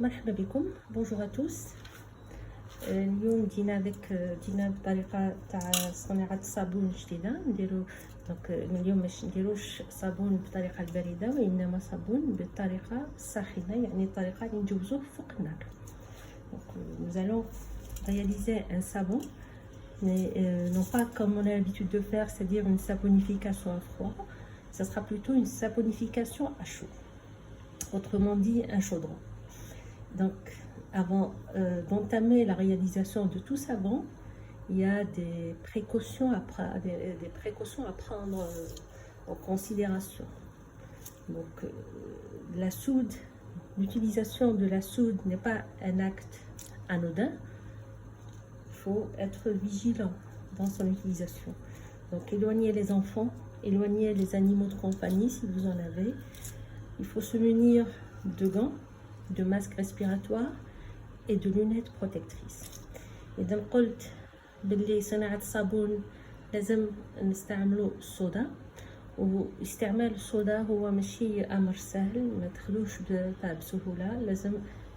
مرحبا بكم. بونجور ا توس. اليوم جينا بطريقه تاع صناعه صابون جديده. نديرو دونك اليوم باش نديروش صابون بطريقه البارده وانما صابون بالطريقه الساخنه، يعني الطريقه اللي نجوزوه فوق النار. Donc nous allons réaliser un savon, mais non pas comme on a l'habitude de faire, c'est-à-dire une saponification à froid. Ça sera plutôt une saponification à chaud, autrement dit un chaudron. Donc avant d'entamer la réalisation de tout savon, il y a des précautions à prendre en considération. Donc la soude, l'utilisation de la soude n'est pas un acte anodin. Il faut être vigilant dans son utilisation. Donc éloignez les enfants, éloignez les animaux de compagnie si vous en avez. Il faut se munir de gants, de masques respiratoires et de lunettes protectrices. إذا قلت باللي صناعة الصابون لازم نستعملوا الصودا، واستعمال الصودا هو ماشي أمر سهل، ما تاخذوش بسهولة، لازم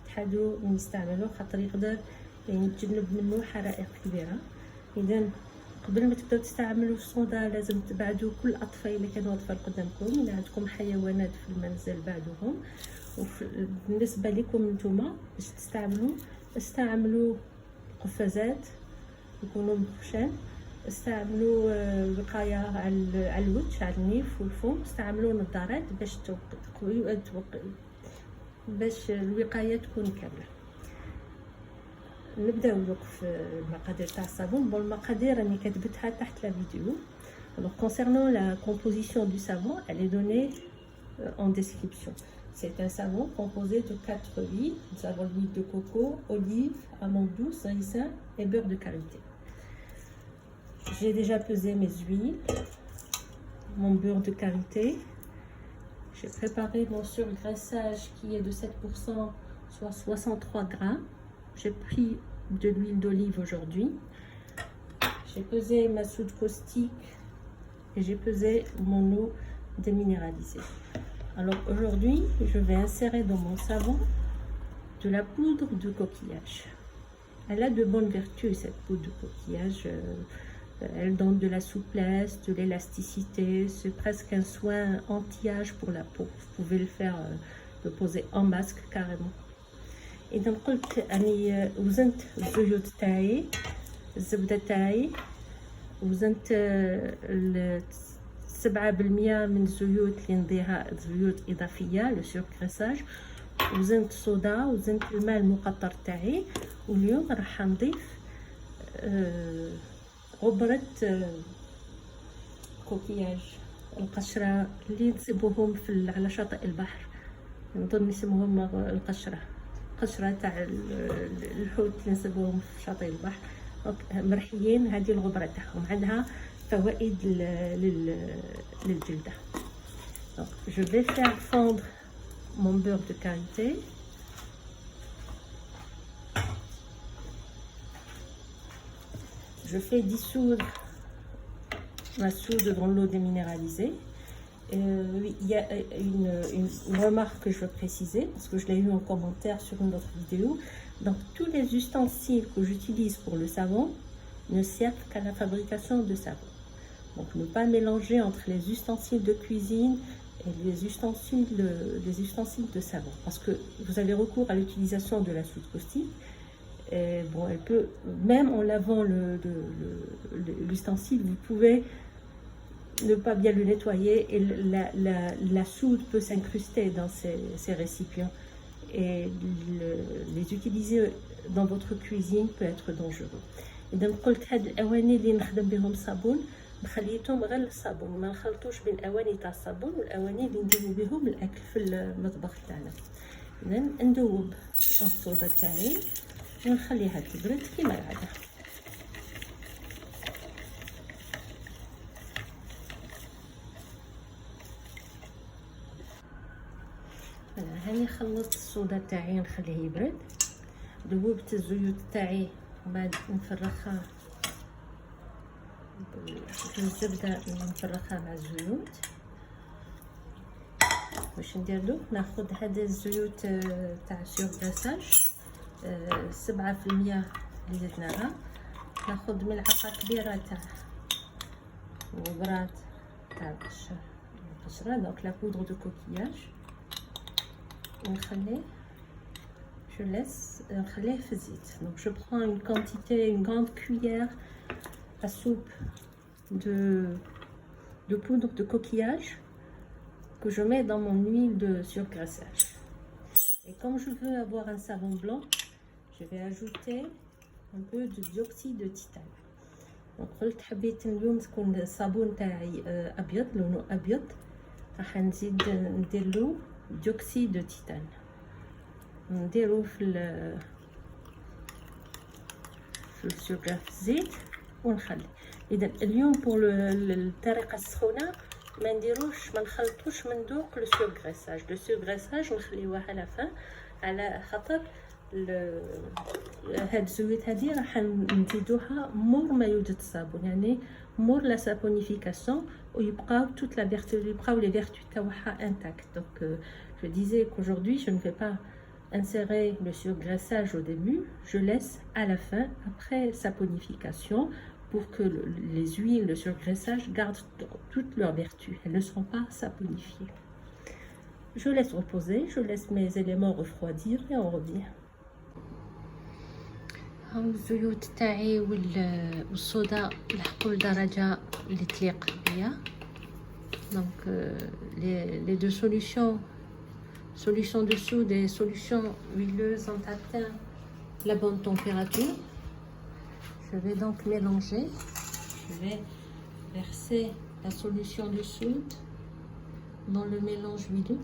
تحاولوا نستعملوه خاطر يقدر يعني تجنب منه حرائق كبيرة. إذا قبل ما تبداو تستعملوا الصودا لازم تبعدوا كل الأطفال اللي كانوا أطفال قدامكم، إذا عندكم حيوانات في المنزل بعدوهم. وبالنسبة لكم نتوما باش استعملوا قفازات يكونوا مفرشان، استعملوا وقاية على الوجه، على النيف والفم، استعملوا نظارات باش الوقاية تكون كاملة. نبداو دوك في المقادير تاع الصابون. المقادير راني كتبتها تحت لا فيديو. Alors concernant la composition du savon, elle est donnée en description. C'est un savon composé de 4 huiles. Nous avons l'huile de coco, olive, amande douce, raisin et beurre de karité. J'ai déjà pesé mes huiles, mon beurre de karité. J'ai préparé mon surgraissage qui est de 7%, soit 63 grammes. J'ai pris de l'huile d'olive aujourd'hui. J'ai pesé ma soude caustique et j'ai pesé mon eau déminéralisée. Alors aujourd'hui, je vais insérer dans mon savon de la poudre de coquillage. Elle a de bonnes vertus, cette poudre de coquillage. Elle donne de la souplesse, de l'élasticité. C'est presque un soin anti-âge pour la peau. Vous pouvez le faire, le poser en masque carrément. إذا قلت أني وزنت الزيوت تاعي، الزبدة تاعي وزنت 7% من الزيوت اللي نديها زيوت إضافية لو سوركريساج، وزنت صودا، وزنت الماء المقطر تاعي. واليوم راح نضيف غبرة كوكياج، القشرة اللي نصيبوهم على شاطئ البحر، نظن يسموهم القشرة تاع الحوت اللي نصيبوهم في شاطئ البحر. مرحيين. هذه الغبرة تاعهم عندها فوائد للجلدة. Donc je vais faire fondre mon beurre de karité. Je fais dissoudre ma soude dans l'eau déminéralisée. Il y a une remarque que je veux préciser, parce que je l'ai eu en commentaire sur une autre vidéo. Donc tous les ustensiles que j'utilise pour le savon ne servent qu'à la fabrication de savon. Donc ne pas mélanger entre les ustensiles de cuisine et les ustensiles de savon, parce que vous avez recours à l'utilisation de la soude caustique. Et bon, elle peut, même en lavant l'ustensile, vous pouvez ne pas bien le nettoyer et la soude peut s'incruster dans ces récipients, et les utiliser dans votre cuisine peut être dangereux. إذا قلت هاد الأواني اللي نخدم بهم الصابون خليتهم غير للصابون، ما نخلطوش بين الأواني تاع الصابون والأواني اللي نديرو بهم الأكل في المطبخ تاعنا. إذا ندوب الصودا تاعي ونخليها تبرد كيما العادة. هاني خلطت الصودا تاعي نخليه يبرد. ذوبت الزيوت تاعي وبعد نفرخها بالزبدة، نفرخها مع الزيوت. باش نديرلو ناخذ هذا الزيوت تاع سورغاساج 7% اللي درناها. ناخذ ملعقه كبيره تاع وبرات تاع القشره دونك لا بودر دو كوكياج ونخليه je laisse نخليه في الزيت. donc je prends une quantité une grande cuillère à soupe de poudre de coquillage que je mets dans mon huile de surgraissage. Et comme je veux avoir un savon blanc, je vais ajouter un peu de dioxyde de titane. donc قلت حبيت اليوم تكون الصابون تاعي ابيض لونه ابيض راح نزيد نديرلو ديوكسيد دو تيتان نديرو في السكر في الزيت ونخلي. اذا اليوم بور الطريقه السخونه ما نديروش ما نخلطوش من دوق لو سورغريساج ونخليوه على فان على خاطر هاد الزيوت هذه راح نزيدوها مور ما يوجد الصابون يعني مور لا سابونيفيكاسيون ويبقاو توت لا فيرتو يبقاو لي فيرتو تاعها انتاكت. donc je disais qu'aujourd'hui je ne vais pas insérer le surgraissage au début, je laisse à la fin après saponification pour que les huiles de surgraissage gardent toutes leurs vertus, elles ne seront pas saponifiées. Je laisse reposer, je laisse mes éléments refroidir et on revient. هاو الزيوت تاعي والصودا لحقوا لدرجة اللي تليق بيا. donc les deux solutions de soude et solutions huileuses ont atteint la bonne température. Je vais donc mélanger. Je vais verser la solution de soude dans le mélange huileux.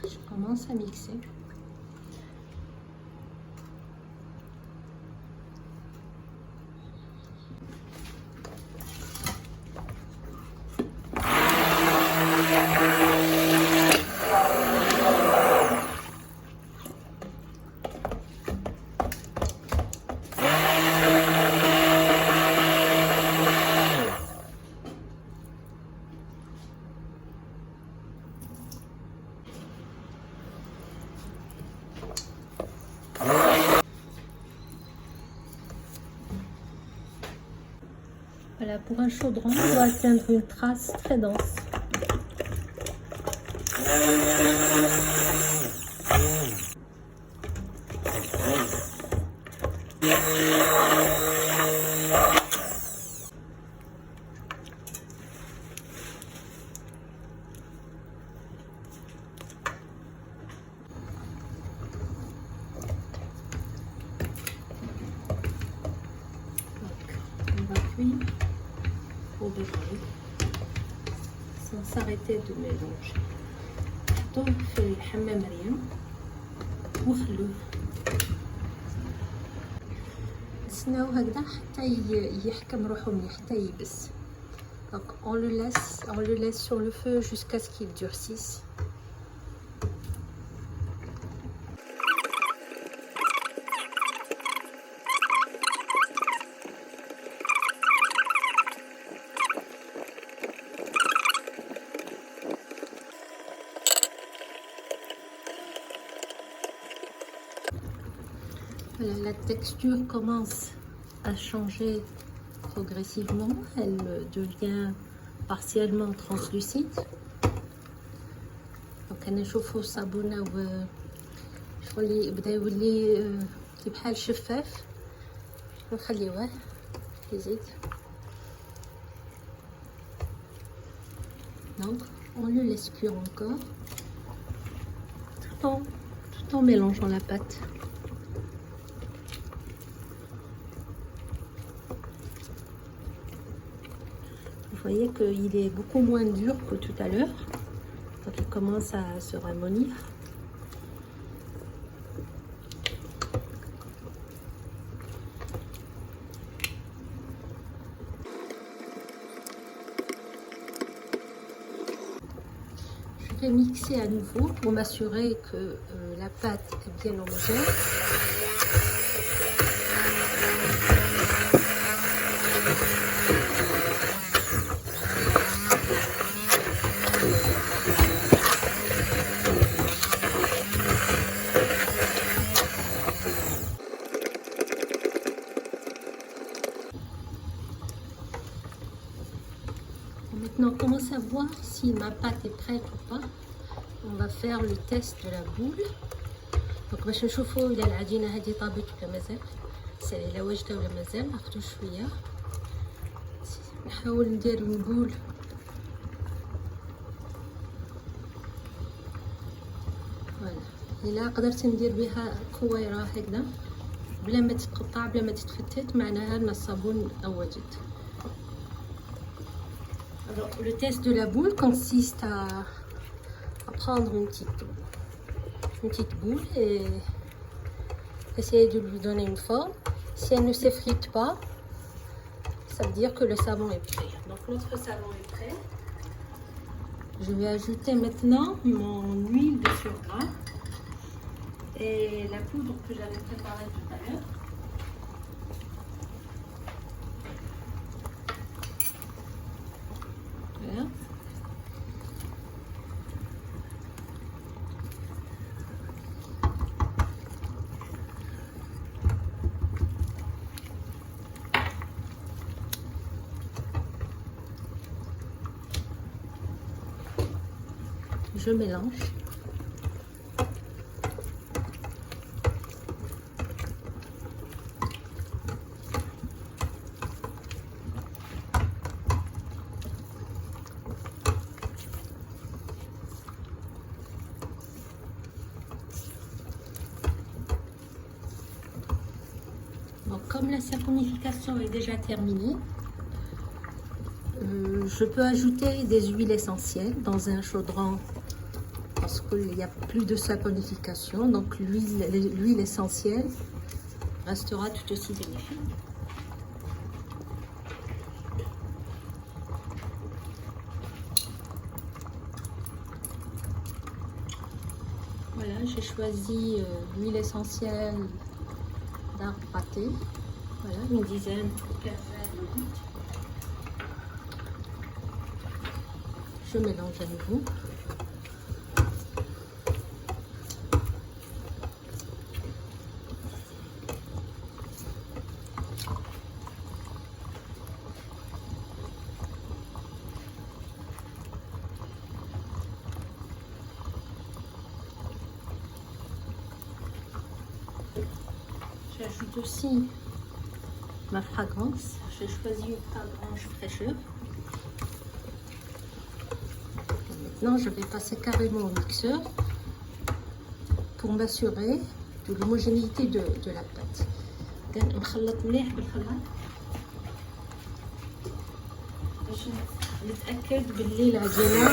Je commence à mixer. Voilà, pour un chaudron, on doit atteindre une trace très dense. On va cuire au degré sans s'arrêter de mélanger. حطوه في الحمام مريم وخلوه نستناو هكذا حتى يحكم روحو مليح حتى يبس. donc on le laisse sur le feu jusqu'à ce qu'il durcisse. Voilà, la texture commence à changer progressivement, elle devient partiellement translucide. donc انا نشوفو الصابونه شغل بدا يولي كي بحال شفاف نخليوه يزيد. donc on le laisse cuire encore tout en mélangeant la pâte. Vous voyez qu'il est beaucoup moins dur que tout à l'heure, donc il commence à se ramollir. vais mixer à nouveau pour m'assurer que la pâte est bien homogène. Maintenant, on commence à voir si ma pâte est prête ou pas. On va faire le test de la boule. Donc باش نشوفوا إذا العجينة هذه طابت ولا مازال، إلا واجدة ولا مازال. ناخدو شوية، نحاول ندير البول فوالا. إلا قدرت ندير بها كويرة هكذا بلا ما تتقطع بلا ما تتفتت، معناها أن الصابون واجد. Alors, le test de la boule consiste à prendre une petite boule et essayer de lui donner une forme. Si elle ne s'effrite pas, ça veut dire que le savon est prêt. Donc notre savon est prêt. Je vais ajouter maintenant mon huile de surgras et la poudre que j'avais préparée tout à l'heure. Voilà. Je mélange. Donc, comme la saponification est déjà terminée, je peux ajouter des huiles essentielles dans un chaudron parce qu'il n'y a plus de saponification, donc l'huile essentielle restera tout aussi bénéfique. Voilà, j'ai choisi l'huile essentielle d'arbre pâté, voilà, une dizaine, quinzaine de gouttes. Je mélange à nouveau. J'ajoute aussi ma fragrance. J'ai choisi une fragrance fraîcheur. Maintenant, je vais passer carrément au mixeur pour m'assurer de l'homogénéité de la pâte. نخلط مليح بالخلاط باش نتأكد باللي العجينة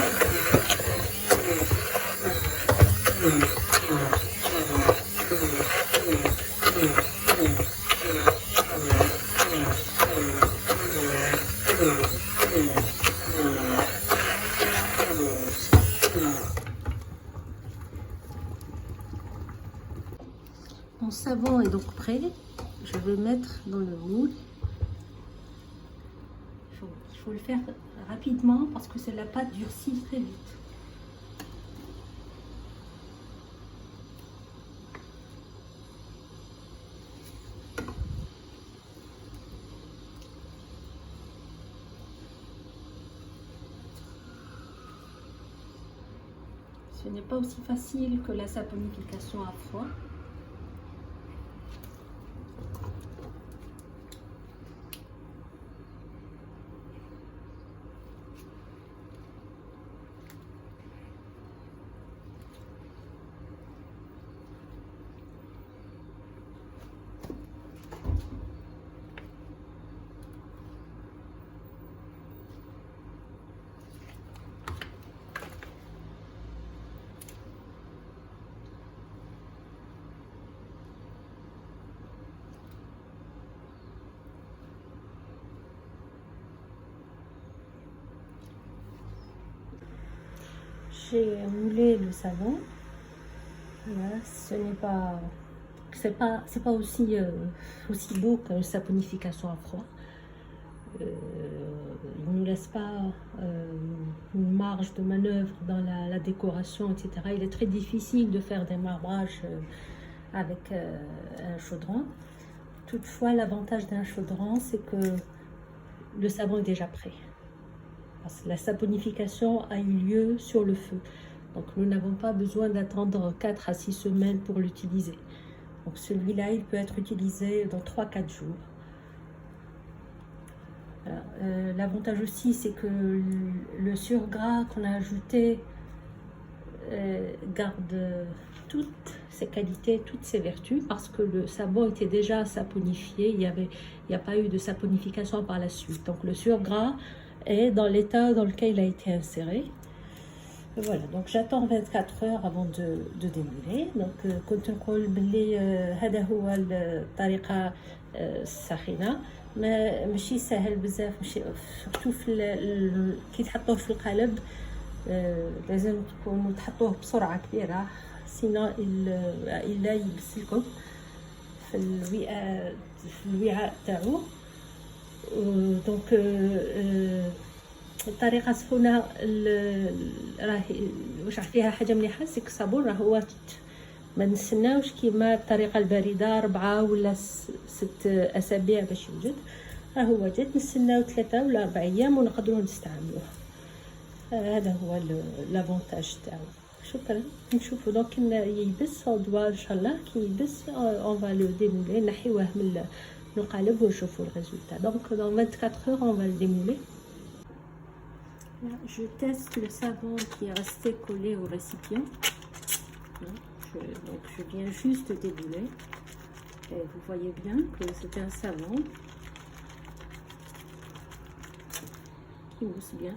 Mon savon est donc prêt. Je vais mettre dans le moule. Il faut le faire rapidement parce que la pâte durcit très vite. Ce n'est pas aussi facile que la saponification à froid. J'ai moulé le savon. Voilà, ce n'est pas, c'est pas aussi, aussi beau qu'une saponification à froid. Il ne nous laisse pas une marge de manœuvre dans la décoration, etc. Il est très difficile de faire des marbrages avec un chaudron. Toutefois, l'avantage d'un chaudron, c'est que le savon est déjà prêt. Parce que la saponification a eu lieu sur le feu. Donc nous n'avons pas besoin d'attendre 4 à 6 semaines pour l'utiliser. Donc celui-là, il peut être utilisé dans 3-4 jours. L'avantage aussi, c'est que le surgras qu'on a ajouté garde toutes ses qualités, toutes ses vertus, parce que le savon était déjà saponifié, il n'y a pas eu de saponification par la suite. Donc le surgras est dans l'état dans lequel il a été inséré. Voilà, donc j'attends 24 heures avant de démouler. Donc كنت نقول بلي هذا هو الطريقة الساخنة، ماشي سهل بزاف، ماشي سورتو كي تحطوه في القالب لازم تكونوا تحطوه بسرعة كبيرة، سينو إلا يلبس لكم في الوعاء تاعو. دونك الطريقه سخونه راهي واش فيها حاجه مليحه، سيك الصابون راه واجد، ما نستناوش كيما الطريقه البارده 4 ولا 6 اسابيع باش يوجد، راه واجد نستناو 3 ولا 4 ايام ونقدروا نستعملوه. هذا هو لافونتاج تاعو. شكرا. نشوفوا دونك يلبس دوا ان شاء الله كي يلبس اون فا لو ديمولي، نحيوه من القالب ونشوفوا الريزولتا. دونك dans 24 heures on va le démouler. Je teste le savon qui est resté collé au récipient. Donc je viens juste de débouler. Et vous voyez bien que c'est un savon qui mousse bien.